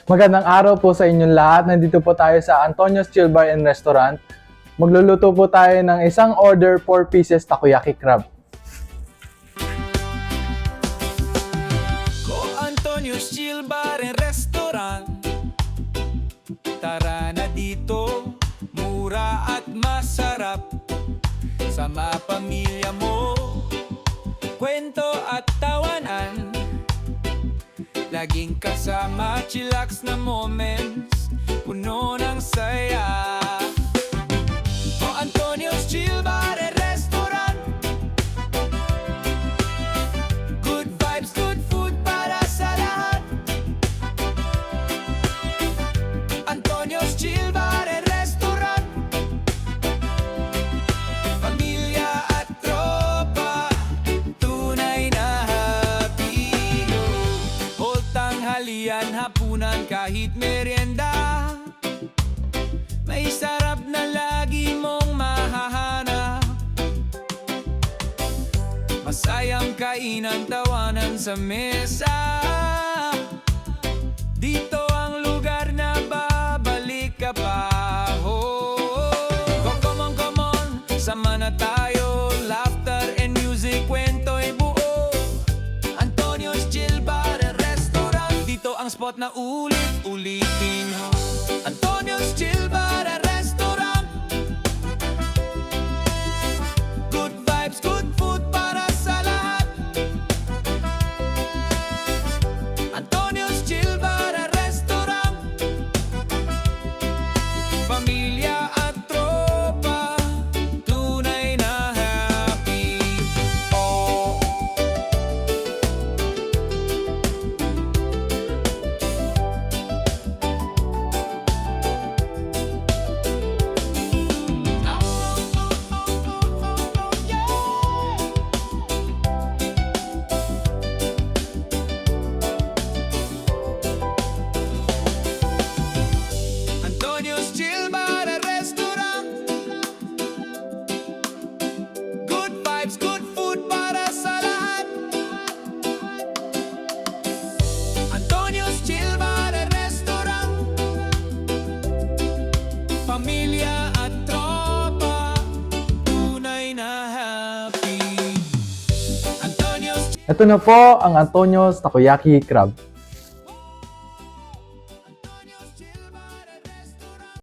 Magandang araw po sa inyong lahat. Nandito po tayo sa Antonio's Chill Bar and Restaurant. Magluluto po tayo ng isang order 4 pieces takoyaki crab. Ko Antonio's Chill Bar and Restaurant. Tara na dito, mura at masarap. Sama pamilya mo, kwento at tawanan. Laging kasama, chillax na moments, puno ng saya. O Antonio's Chill Bar and Restaurant. Good vibes, good food para sa lahat. Antonio's Chill Bar and Restaurant. Pamilya at tropa, tunay na happy. Whole tanghalian, hapunan, kahit merienda. May sarap na lagi mong mahahanap. Masayang kainan, tawanan sa mesa. Dito ang lugar na babalik ka pa. Come on, sama na tayo. Laughter and music, kwento'y buo. Antonio's Chill Bar and Restaurant. Dito ang spot na ulit-ulitin. Antonio's Chill Bar and Restaurant. Good vibes, good food para sa lahat. Antonio's Chill Bar and Restaurant. Pamilya at tropa, tunay na happy. Oh. Antonio's Chill Bar and Restaurant. Good vibes, good food para sa lahat. Antonio's Chill Bar and Restaurant. Pamilya at tropa, tunay na happy. Antonio's Ito na po ang Antonio's Takoyaki Crab.